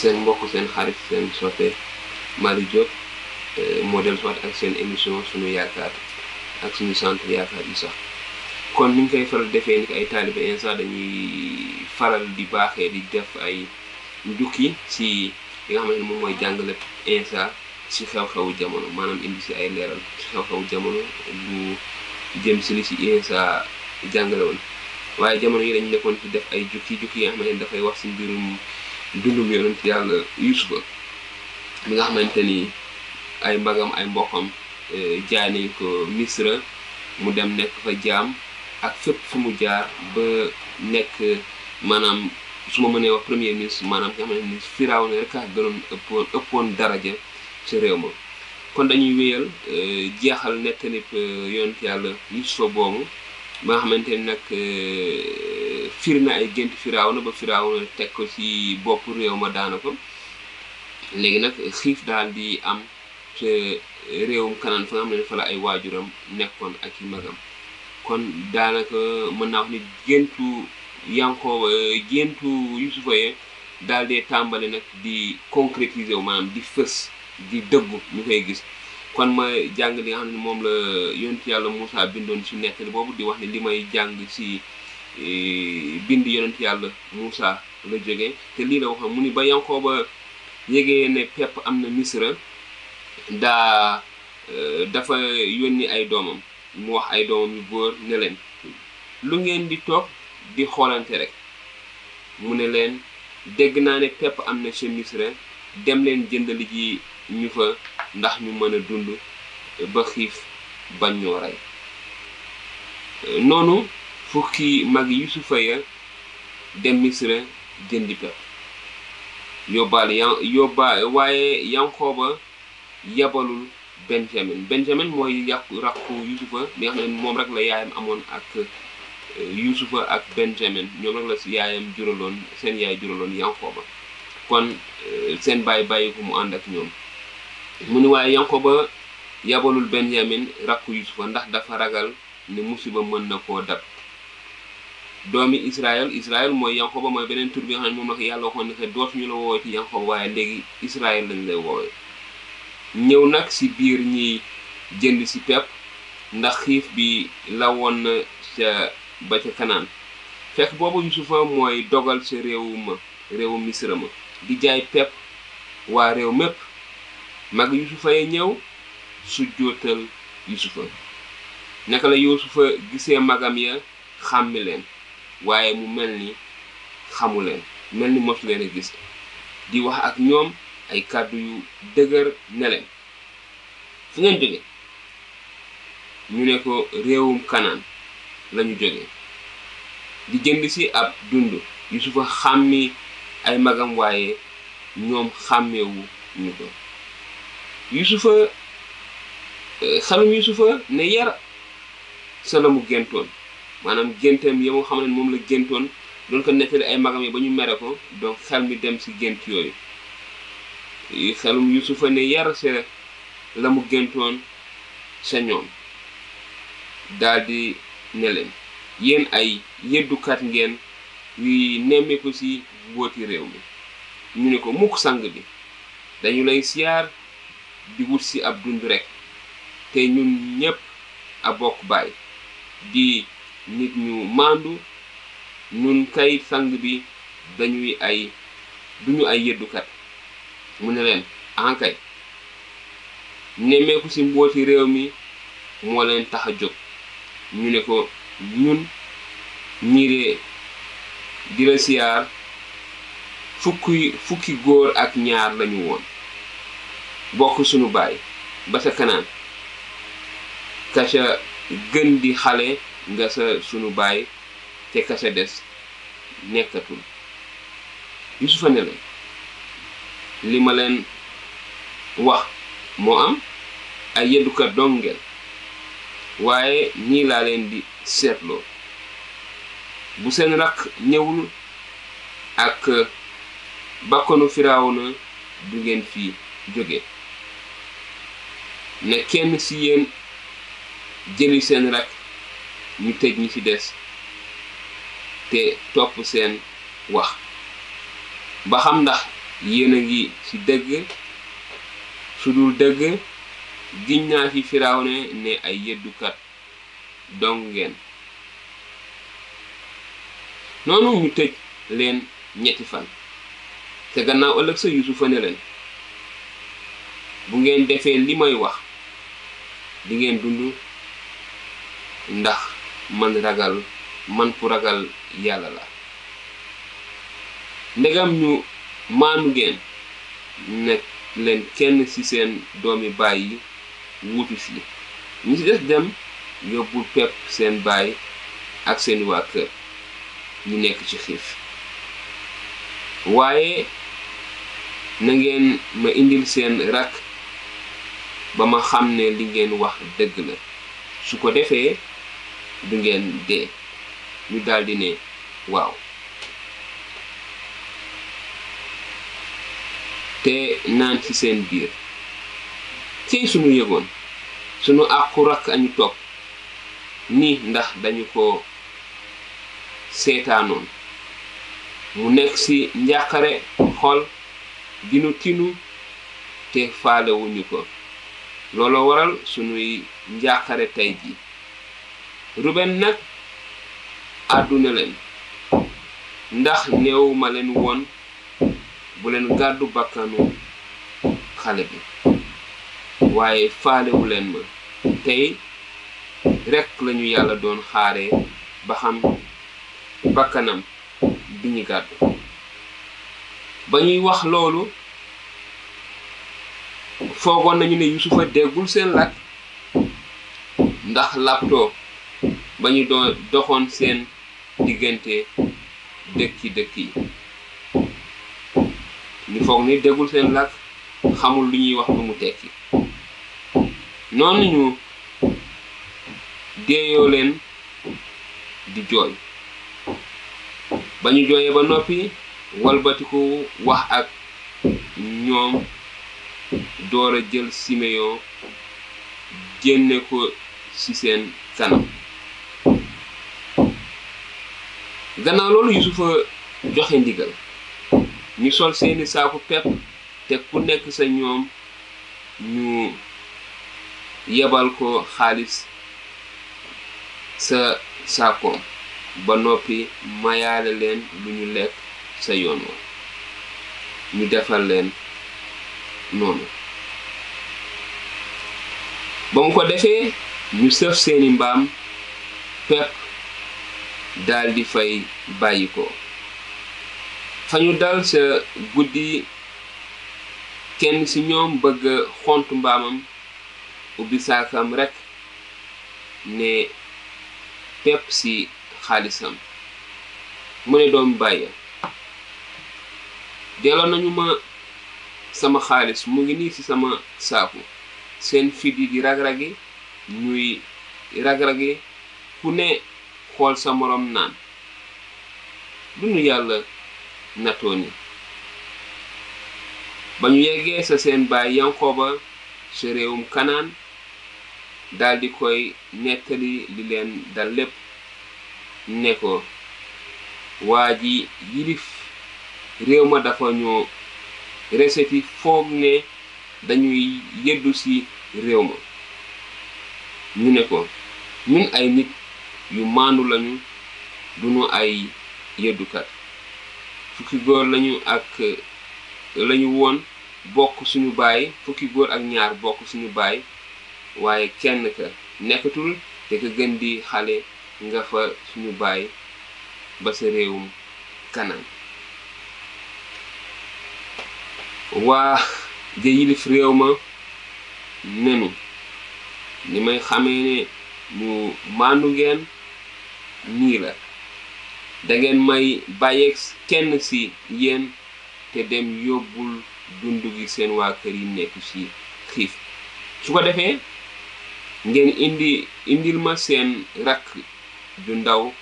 seen mbokk seen xarit seen soppe Malick Diop moo dellu si waat ak seen émission sunu yaakaar ak suñu centre yaakaar yi sax. kon ni ñu koy faral defee ni ay taalibe Insa dañuy faral di baaxee di def ay njukki si li nga xamante ne moom mooy jàngale Insa si xew-xewu jamono, maanaam indi si ay leeral si xew-xewu jamono bu jëm si li si Insa jàngale woon. waaye jamono yi dañu nekkoon ci def ay jukki yi nga xamante ne dafay wax si mbirum dundum yonent yàlla Yuusufa mi nga xamante ni ay magam ay mbokkam jaay nañ ko Misra mu dem nekk fa jaam ak fépp fu mu jaar ba nekk maanaam su ma mënee wax premier ministre maanaam nga xamante ni Firawna rek a gënoon ëppoon daraja ci réew ma. kon dañuy wéyal jeexal nettalib yonent yàlla Yuusufa boobu ba nga xamante ni nag firi na ay gént Firawna ba Firawna teg ko ci bopp réew ma daana ko. léegi nag xiif daal di am te réewum Kanaan fa nga xam ne fa la ay waajuram nekkoon ak i magam. kon daanaka mën naa wax ni géntu Yankooba géntu Yuusufa ye daal dee tàmbali nag di concrétiser wu maanaam di fës di dëggu ñu koy gis. kon ma jàng li nga xam ne moom la yonent yàlla Moussa bindoon ci nettali boobu di wax ne li may jàng ci bind yonent yàlla Moussa la jógee te lii la waxoon mu ni ba Yankooba yégee ne pepp am na Misra dafa yónni ay doomam mu wax ay doomam yu góor ne leen lu ngeen di toog di xoolante rek. mu ne leen dégg naa ne pepp am na ca Misra dem leen jëndali ji ñu fa ndax ñu mën a dund ba xiif bañ ñoo rey. noonu fukki mag Yuusufa ya dem Misra jëndi pepp waaye Yankooba yabalul Benjamin mooy rakku Yuusufa bi nga xam ne moom rek la yaayam amoon ak Yuusufa ak Benjamin ñoom rek la si yaayam juraloon seen yaay juraloon Yankooba. kon seen bàyyi ko mu ànd ak ñoom. mu ni waaye Yankooba yabalul Benjamin rakku Yuusufa ndax dafa ragal ne musiba mën na koo dab. doomi Israël mooy Yankooba mooy beneen tur bi nga xam ne moom la ko yàlla waxoon ne que dootuñu la woowee ci Yankooba waaye léegi Israël lañ lay woowee. ñëw nag si biir ñiy jënd si pepp ndax xiif bi la woon na ba ca Kanaan. fekk boobu Yuusufa mooy dogal sa réewu Misra ma di jaay pepp waa réew mépp. mag Yuusufa ya ñëw su jootal Yuusufa. naka la Yuusufa gisee magam ya xàmmi leen waaye mu mel ni xamu leen mel ni mosu leen a gis di wax ak ñoom ay kàddu yu dëgër ne leen fu ngeen jóge. ñu ne ko réewum Kanaan lañu jóge di jënd si ab dund. Yuusufa xàmmi ay magam waaye ñoom xàmmewu ñu ko. xelum Yuusufa ne yar sa la mu géntoon maanaam géntam yi moo xam ne moom la géntoon doon ko nettali ay magam yi ba ñu mere ko donc xel mi dem si gént yooyu. xelum Yuusufa ne yar sa la mu géntoon sa ñoom daldi ne leen yéen ay yeddukat ngeen yuy nemmeeku si mbooti réew mi. ñu ne ko mukk sang bi dañu lay siyaar di wut si ab dund rek te ñun ñépp a bokk baay di nit ñu maandu. ñun kay sang bi duñu ay yeddukat. mu ne leen ankay nemmeeku si mbooti réew mi moo leen tax a jóg. ñu ne ko ñun ñii di la siyaar fukki góor ak ñaar lañu woon bokk sunu baay ba sa Kanaan ka ca gën di xale nga sa sunu baay te ka ca des nekkatul. Yuusufa ne leen li ma leen wax moo am ay yeddukat dong ngeen waaye ñii laa leen di seetloo. bu seen rakk ñëwul ak bakkanu Firawna du ngeen fi jóge. ne kenn si yéen jëli seen rakk ñu tëj ñi ci des te topp seen wax ba xam ndax yéen a ngi ci dëgg su dul dëgg giñ naa fi Firawna ne ay yeddukat dong ngeen. noonu ñu tëj leen ñetti fan te gannaaw ëllëg sa Yusufa ne leen bu ngeen defee li may wax di ngeen dund ndax man ku ragal yàlla la. ndegam ñu maandu ngeen nekk leen kenn ci seen doomi baay yi wuutu si ñi ci des dem yóbbul pepp seen baay ak seeni waa kër ñu nekk ci xiif. waaye na ngeen ma indil seen rakk ba ma xam ne li ngeen wax dëgg la, su ko defee du ngeen dee. ñu daldi ne waaw. te naan ci seen biir cey sunu yëgoon sunu àqu rakk añu topp ni ndax dañu ko seetaanoon mu nekk ci njàqare xol dinu tinu te faalewuñu ko. looloo waral sunuy njàqare tey ji. Ruben nag àdduna leen ndax néew ma leen woon bu leen gàddu bakkanu xale bi, waaye faalewu leen ma. tey rekk lañu yàlla doon xaare ba xam bakkanam bi ñu gàddu. ba ñuy wax loolu foogoon nañu ne Yusufa déggul seen làkk ndax laptoo ba ñu doxoon seen diggante dëkk yi. ñu foog ni déggul seen làkk, xamul lu ñuy wax lu mu tekki. noonu ñu deeyoo leen di jooy. ba ñu jooyee ba noppi walbatiku wax ak ñoom door a jël Simeyon génne ko ci seen kanam. gannaaw loolu Yusufa joxe ndigal ñu sol seeni saaku pepp te ku nekk sa ñoom ñu yebal ko xaalis sa saakoom ba noppi mayaale leen lu ñu lekk sa yoon wa. ñu defal leen noonu. ba mu ko defee ñu sëf seeni mbaam pepp daldi fay bàyyi ko. fa ñu dal sa guddi kenn ci ñoom bëgg xont mbaamam ubbi saakam rekk ne pepp ci xaalisam. mu ne doom bàyyi delloo nañu ma sama xaalis, mu ngi nii ci sama saaku. seen fit yi di rag-ragi ñuy rag-ragi ku ne xool sa moroom naan du nu yàlla natoo ni. ba ñu yeggee sa seen baay Yankoba sa réewum Kanaan daldi koy nettali li leen dal lépp ne ko waa ji yilif réew ma dafa ñoo reseti foog ne dañuy yeddu ci réew ma. ñu ne ko ñun ay nit yu maandu lañu, duñu ay yeddukat. fukki góor lañu woon bokk suñu baay, fukki góor ak ñaar bokk suñu baay, waaye kenn ka nekkatul te ka gën di xale nga fa suñu baay ba sa réewum Kanaan. waa ja yilif réew ma nenu ni may xamee ne ñu maandu ngeen nii la, dangeen may bàyyeeg kenn ci yéen te dem yóbbul dund gi seen waa kër yi nekk ci xiif. su ko defee ngeen indil ma seen rakk ju ndaw,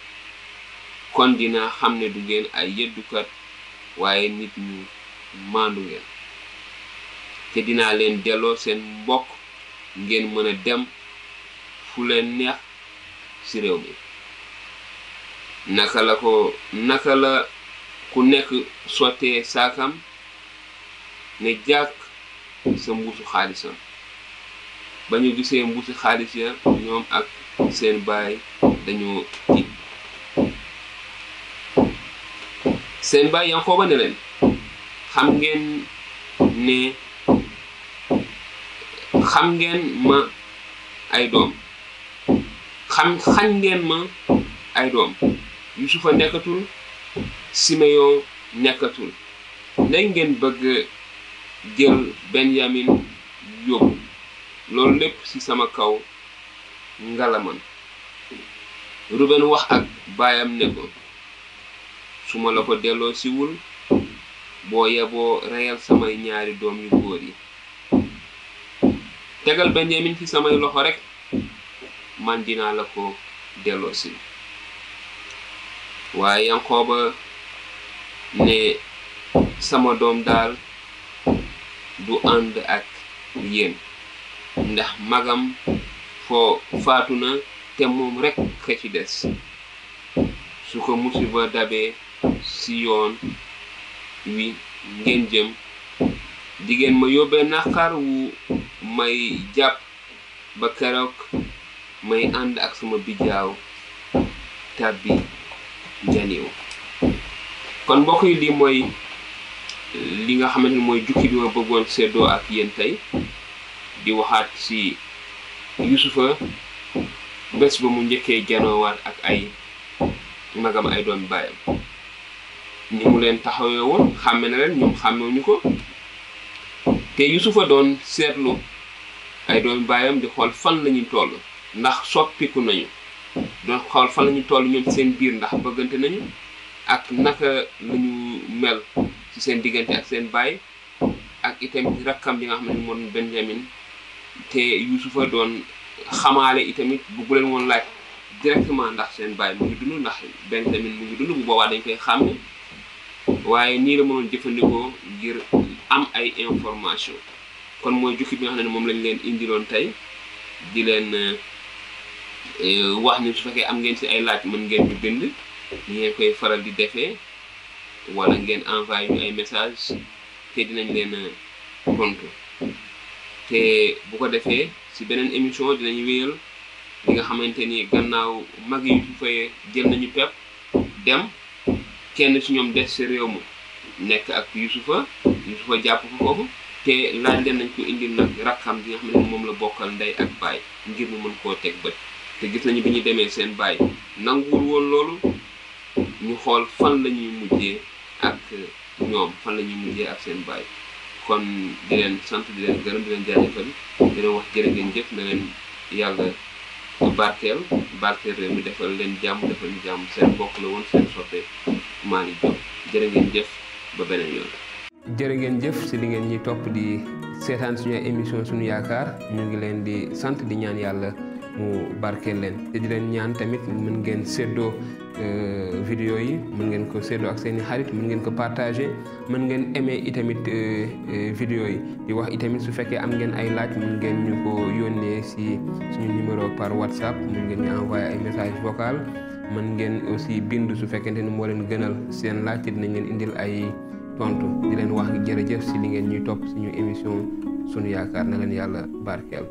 kon dina xam ne du ngeen ay yeddukat waaye nit ñu maandu ngeen. te dinaa leen delloo seen mbokk ngeen mën a dem fu leen neex ci réew mi. naka la ku nekk sottee saakam ne jàkk sa mbuusu xaalisam. ba ñu gisee mbuusi xaalis ya ñoom ak seen baay dañoo tiit. seen baay Yanqooba ne leen xam ngeen ma ay doom xañ ngeen ma ay doom. Yusufa nekkatul, Simeyon nekkatul, léegi ngeen bëgg jël Benyamin yóbbu loolu lépp ci sama kaw ngalaman. Ruben wax ak baayam ne ko su ma la ko delloo siwul boo yeboo reyal samay ñaari doom yu góor yi. tegal Benyamin ci samay loxo rek man dinaa la ko delloo si. waaye Yanqooba ne sama doom daal du ànd ak yéen ndax magam faatu na te moom rek ka ci des. su ko musiba dabee si yoon wi ngeen jëm digeen ma yóbbee naqar wu may jàpp ba keroog may ànd ak sama bijaaw tàbbi janiw. kon mbokk yi lii mooy li nga xamante ni mooy jukki bi ma bëggoon seddoo ak yéen tey di waxaat ci Yusufa bés ba mu njëkkee janoowaat ak ay magam ay doomi baayam ni mu leen taxawee woon xàmme na leen ñoom xàmmewuñu ko. te Yusufa doon seetlu ay doomi baayam di xool fan lañuy toll ndax soppiku nañu, doon xool fan lañuy toll ñoom ci seen biir ndax bëggante nañu ak naka lañu mel ci seen diggante ak seen baay ak itamit rakkam bi nga xam ne moo doon Benjamin. te Yusufa doon xamaale itamit bu leen woon laaj directement ndax seen baay mu ngi dund ndax Benjamin mu ngi dund, bu boobaa dañ koy xàmme. waaye nii la mënoon jëfandikoo ngir am ay information. kon mooy jukki bi nga xam ne moom lañ leen indiloon tey di leen wax ni su fekkee am ngeen ci ay laaj mën ngeen ñu bind ni ngeen koy faral di defee wala ngeen envoyé ñu ay message te dinañ leen tontu. te bu ko defee ci beneen émission dinañ wéyal li nga xamante ni gannaaw mag yi Yusufa jël nañu pepp dem, kenn ci ñoom des ci réew mu nekk ak Yusufa jàpp ko foofu te laaj leen nañ ko indil nag rakkam bi nga xam ne moom la bokkal ndey ak baay ngir mu mën koo teg bët. te gis nañu bi ñu demee seen baay nanguwul woon loolu, ñu xool fan la ñuy mujjee ak ñoom, fan la ñuy mujjee ak seen baay. kon di leen sant di leen gërëm di leen jaajëfal di leen wax jërë ngeen jëf, na leen yàlla barkeel réew mi, defal leen jàmm, defal ñu jàmm. seen bokk la woon seen soppe Malick Diop. jërë ngeen jëf ba beneen yoon. jërë ngeen jëf si li ngeen ñuy topp di seetaan suñu émission suñu yaakaar. ñu ngi leen di sant di ñaan yàlla mu barkeel leen te di leen ñaan tamit mën ngeen séddoo vidéo yi, mën ngeen ko séddoo ak seeni xarit, mën ngeen ko partager, mën ngeen aimer itamit vidéo yi. di wax itamit su fekkee am ngeen ay laaj mën ngeen ñu ko yónnee si suñu numéro par WhatsApp, mën ngeen ñu envoyer ay message vocal, mën ngeen aussi bind su fekkente ni moo leen gënal seen laaj te dinañ leen indil ay tontu. di leen wax jërëjëf si li ngeen ñuy topp suñu émission suñu yaakaar. na leen yàlla barkeel.